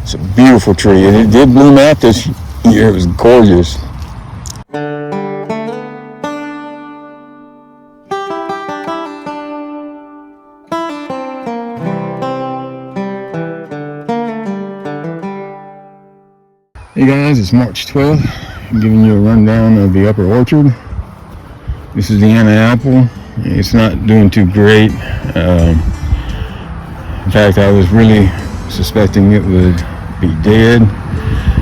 It's a beautiful tree, and it did bloom out this year. It was gorgeous. Hey guys, it's March 12th. I'm giving you a rundown of the upper orchard. This is the Anna apple. It's not doing too great. In fact, I was really suspecting it would be dead,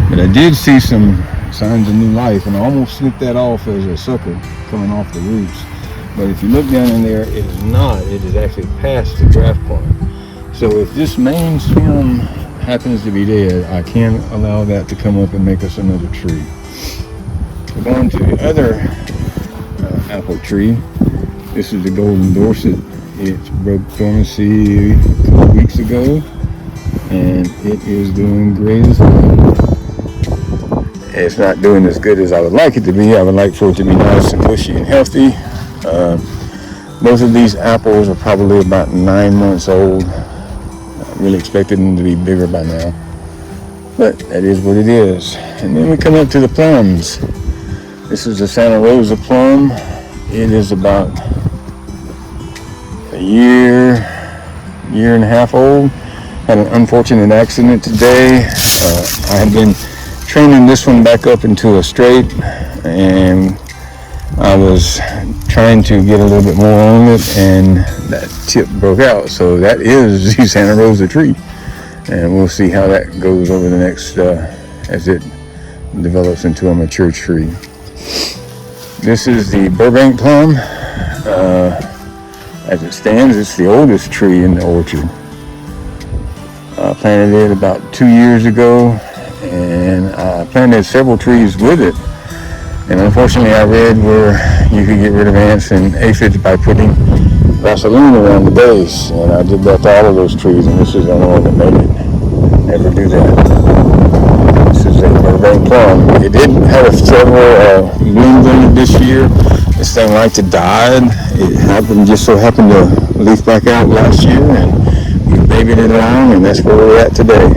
but I did see some signs of new life, and I almost snipped that off as a sucker coming off the roots. But if you look down in there, it is not. It is actually past the graft plant. So if this main stem happens to be dead, I can allow that to come up and make us another tree. We're going to the other apple tree. This is the Golden Dorset. It broke dormancy a couple weeks ago, and it is doing great as well. It's not doing as good as I would like it to be. I would like for it to be nice and bushy and healthy. Both of these apples are probably about 9 months old. I really expected them to be bigger by now, but that is what it is. And then we come up to the plums. This is the Santa Rosa plum. It is about a year and a half old. Had an unfortunate accident today. I had been training this one back up into a straight, and I was trying to get a little bit more on it, and that tip broke out. So that is the Santa Rosa tree, and we'll see how that goes over the next as it develops into a mature tree. This is the Burbank plum. As it stands, it's the oldest tree in the orchard. I planted it about 2 years ago, and I planted several trees with it. And unfortunately, I read where you could get rid of ants and aphids by putting Vaseline around the base. And I did that to all of those trees, and this is the only one that made it ever do that. This is a Burbank plum. It did have several blooms on it this year. This thing liked to die. It just so happened to leaf back out last year, and we babied it along, and that's where we're at today.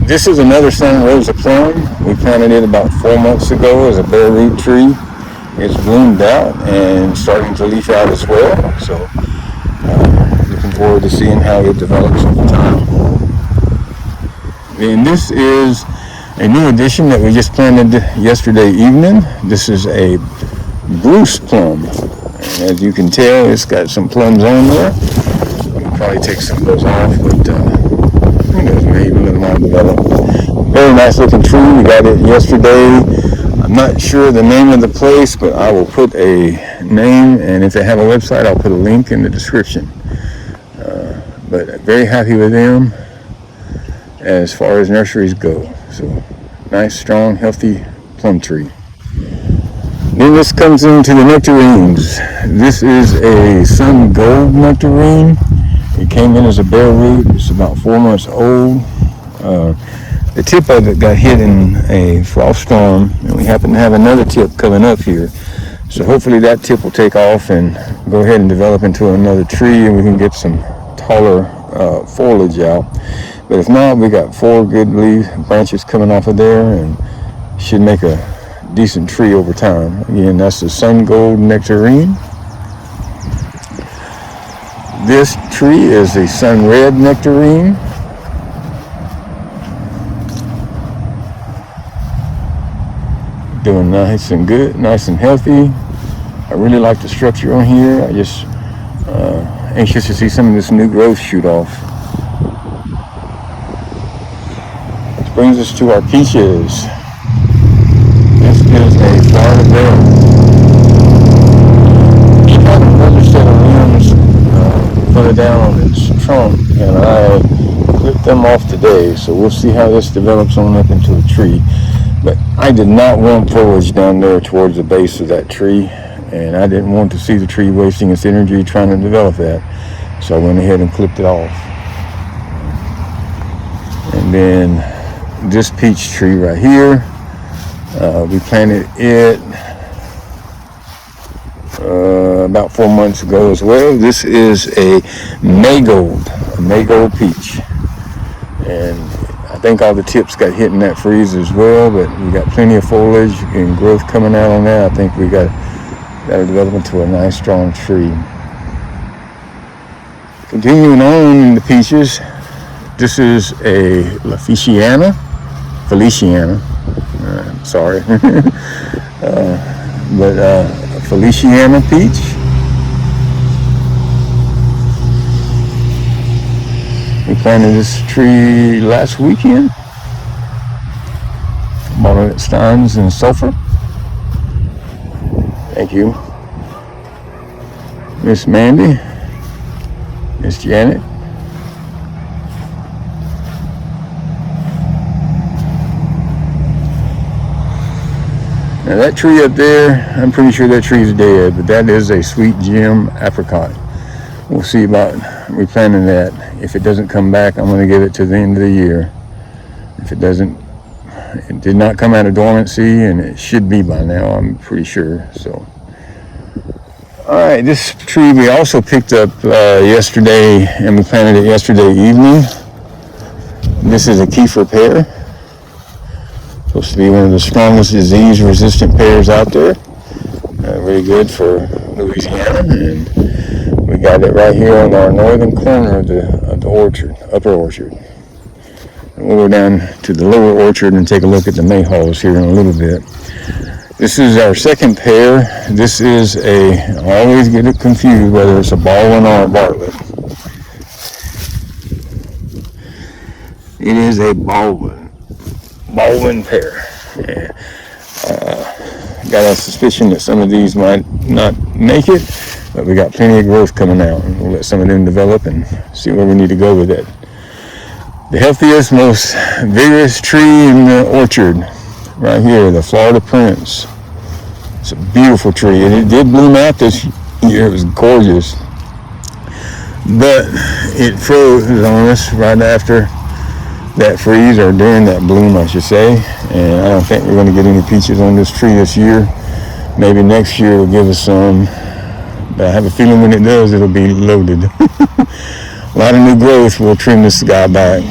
This is another Santa Rosa plum. We planted it about 4 months ago as a bare root tree. It's bloomed out and starting to leaf out as well. So looking forward to seeing how it develops over time. And this is a new addition that we just planted yesterday evening. This is a Bruce plum. And as you can tell, it's got some plums on there. I'll probably take some of those off, but who knows, maybe let them all develop. Very nice looking tree. We got it yesterday. I'm not sure the name of the place, but I will put a name, and if they have a website, I'll put a link in the description. But very happy with them as far as nurseries go. So nice, strong, healthy plum tree. Then this comes into the nectarines. This is a Sun Gold nectarine. It came in as a bare root. It's about 4 months old. The tip of it got hit in a frost storm, and we happen to have another tip coming up here. So hopefully that tip will take off and go ahead and develop into another tree, and we can get some taller foliage out. But if not, we got 4 good branches coming off of there, and should make a decent tree over time. Again, that's the Sun Gold nectarine. This tree is a Sun Red nectarine. Doing nice and good, nice and healthy. I really like the structure on here. I just anxious to see some of this new growth shoot off. This brings us to our peaches. This is a Florida Belle. It had another set of limbs further down on its trunk, and I clipped them off today, so we'll see how this develops on up into a tree. But I did not want foliage down there towards the base of that tree, and I didn't want to see the tree wasting its energy trying to develop that, so I went ahead and clipped it off. And then this peach tree right here, we planted it about 4 months ago as well. This is a Maygold peach. and I think all the tips got hit in that freeze as well, but we got plenty of foliage and growth coming out on that. I think we got to develop into a nice strong tree. Continuing on in the peaches, this is a Feliciana, sorry, but a Feliciana peach. We planted this tree last weekend. Bought it at Steins in Sulphur. Thank you, Miss Mandy, Miss Janet. Now that tree up there, I'm pretty sure that tree's dead, but that is a sweet gem apricot. We'll see about replanting that. If it doesn't come back, I'm going to give it to the end of the year. If it doesn't, it did not come out of dormancy, and it should be by now, I'm pretty sure. So, all right, this tree we also picked up yesterday, and we planted it yesterday evening. This is a Kiefer pear. Supposed to be one of the strongest disease-resistant pears out there. Really good for Louisiana, and we got it right here on our northern corner of the orchard, upper orchard. And we'll go down to the lower orchard and take a look at the mayhaws here in a little bit. This is our second pear. This is I always get it confused whether it's a Baldwin or a Bartlett. It is a Baldwin pear. Yeah. Got a suspicion that some of these might not make it, but we got plenty of growth coming out, and we'll let some of them develop and see where we need to go with it. The healthiest, most vigorous tree in the orchard, right here, the Florida Prince. It's a beautiful tree, and it did bloom out this year. It was gorgeous, but it froze on us right after that freeze, or during that bloom, I should say. And I don't think we're going to get any peaches on this tree this year. Maybe next year it'll give us some, but I have a feeling when it does, it'll be loaded. A lot of new growth. We'll trim this guy back.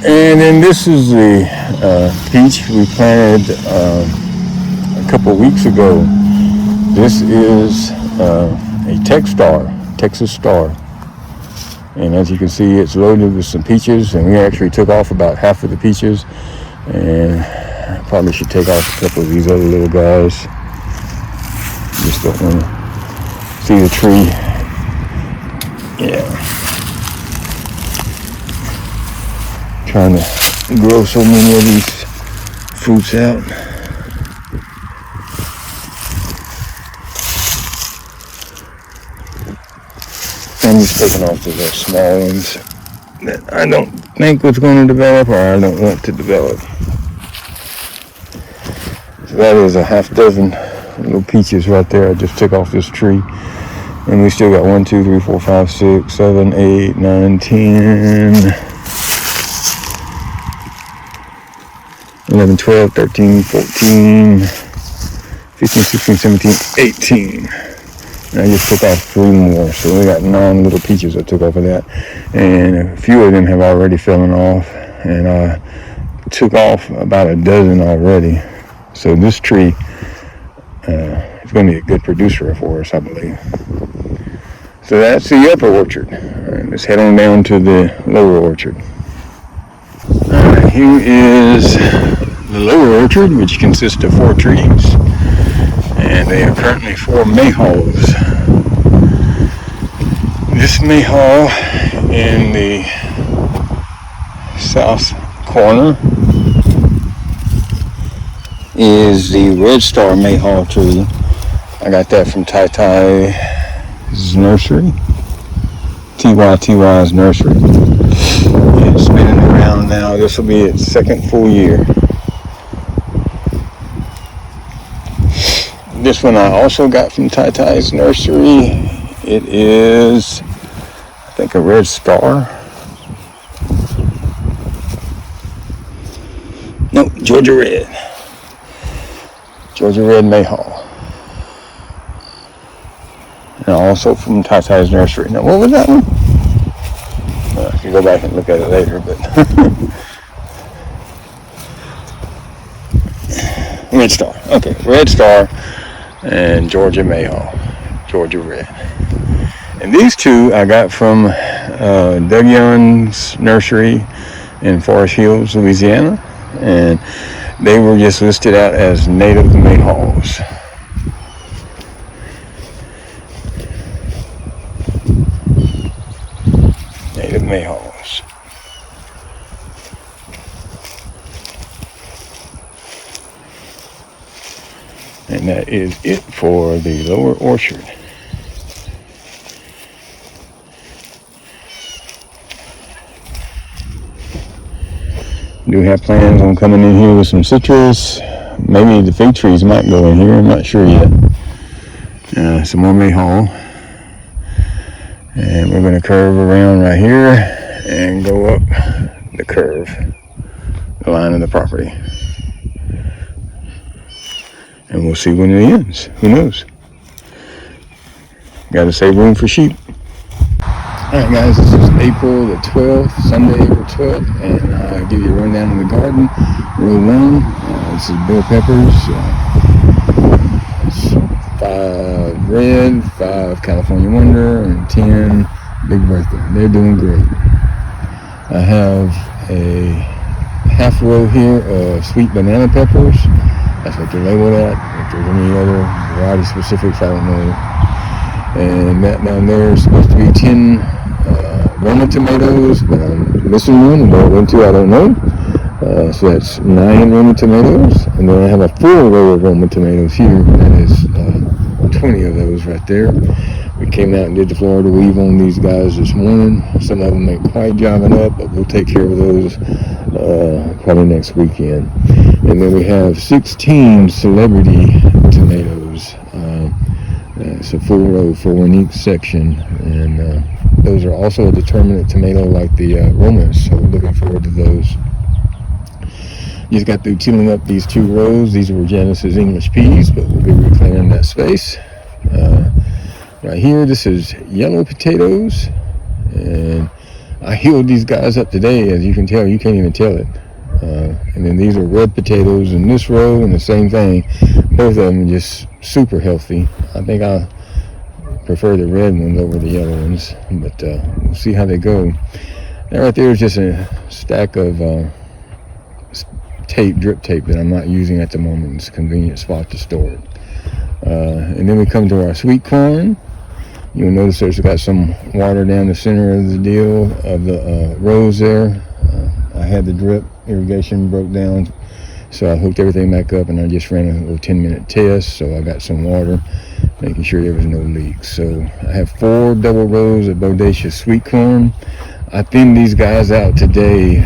And then this is the peach we planted a couple weeks ago. This is a Texas Star. And as you can see, it's loaded with some peaches, and we actually took off about half of the peaches, and I probably should take off a couple of these other little guys. Just don't want to see the tree. Yeah. Trying to grow so many of these fruits out. I'm just taking off the small ones that I don't think was going to develop, or I don't want to develop. So that is a half dozen little peaches right there. I just took off this tree, and we still got 1, 2, 3, 4, 5, 6, 7, 8, 9, 10, 11, 12, 13, 14, 15, 16, 17, 18. And I just took off 3 more, so we got 9 little peaches I took off of that, and a few of them have already fallen off, and I took off about a dozen already. So this tree is going to be a good producer for us, I believe. So that's the upper orchard. All right, let's head on down to the lower orchard. All right, here is the lower orchard, which consists of 4 trees. And they are currently 4 mayhaws. This mayhaw in the south corner is the Red Star mayhaw tree. I got that from Ty's nursery. TY's nursery. It's spinning around now. This will be its second full year. This one I also got from Ty's nursery. It is, I think, a Red Star. Nope, Georgia Red. Georgia Red mayhaw. And also from Ty's nursery. Now, what was that one? If you go back and look at it later, but Red Star. Okay, Red Star and Georgia Mayhaw, Georgia Red. And these two I got from Doug Young's nursery in Forest Hills, Louisiana, and they were just listed out as native mayhaws. Native mayhaws. And that is it for the lower orchard. Do have plans on coming in here with some citrus. Maybe the fig trees might go in here. I'm not sure yet. Some more mayhaw. And we're going to curve around right here and go up the curve, the line of the property. And we'll see when it ends. Who knows? Got to save room for sheep. Alright guys, this is April the 12th, Sunday, April 12th, and I'll give you a rundown of the garden. Row 1, this is bell peppers, 5 red, 5 California Wonder, and 10 Big Bertha. They're doing great. I have a half row here of sweet banana peppers. That's what they're labeled at. If there's any other variety specifics, I don't know. And that down there is supposed to be 10 Roma tomatoes, but I'm missing one. What it went to, I don't know. So that's 9 Roma tomatoes. And then I have a full row of Roma tomatoes here. That is 20 of those right there. We came out and did the Florida weave on these guys this morning. Some of them ain't quite jiving up, but we'll take care of those probably next weekend. And then we have 16 celebrity tomatoes. It's a full row, 4 in each section, and those are also a determinate tomato like the Romas, so we're looking forward to those. Just got through tilling up these 2 rows. These were Janice's English peas, but we'll be reclaiming that space. Right here, this is yellow potatoes, and I healed these guys up today. As you can tell, you can't even tell it. And then these are red potatoes in this row, and the same thing. Both of them are just super healthy. I think I prefer the red ones over the yellow ones, but we'll see how they go. That right there is just a stack of drip tape that I'm not using at the moment. It's a convenient spot to store it. And then we come to our sweet corn. You'll notice there's got some water down the center of the deal of the rows there. I had the drip irrigation broke down, so I hooked everything back up, and I just ran a little 10-minute test, so I got some water, making sure there was no leaks. So I have 4 double rows of bodacious sweet corn. I thinned these guys out today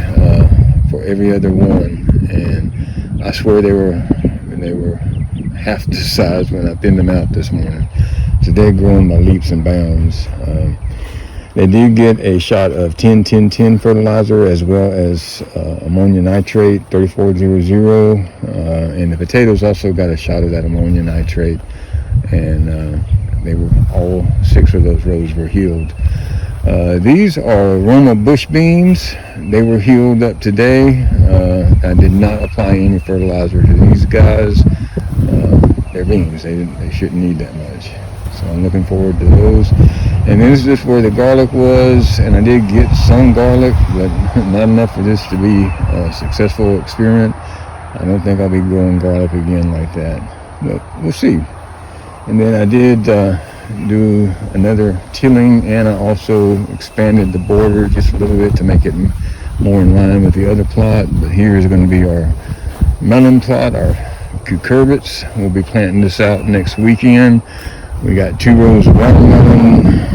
for every other one, and I swear they were half the size when I thinned them out this morning. So they're growing by leaps and bounds. They did get a shot of 10-10-10 fertilizer, as well as ammonia nitrate 3400, and the potatoes also got a shot of that ammonia nitrate, and they were all 6 of those rows were healed. These are Roma bush beans. They were healed up today. I did not apply any fertilizer to these guys. They're beans. They shouldn't need that much. So I'm looking forward to those. And then this is just where the garlic was, and I did get some garlic, but not enough for this to be a successful experiment. I don't think I'll be growing garlic again like that, but we'll see. And then I did do another tilling, and I also expanded the border just a little bit to make it more in line with the other plot. But here is going to be our melon plot, our cucurbits. We'll be planting this out next weekend. We got 2 rows of watermelon,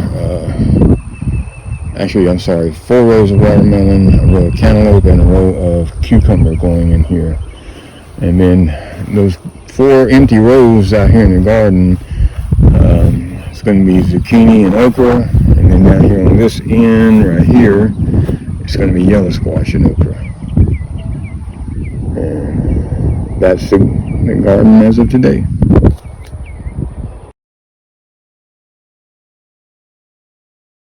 4 rows of watermelon, a row of cantaloupe, and a row of cucumber going in here. And then those 4 empty rows out here in the garden, it's going to be zucchini and okra, and then down here on this end right here, it's going to be yellow squash and okra. And that's the garden as of today.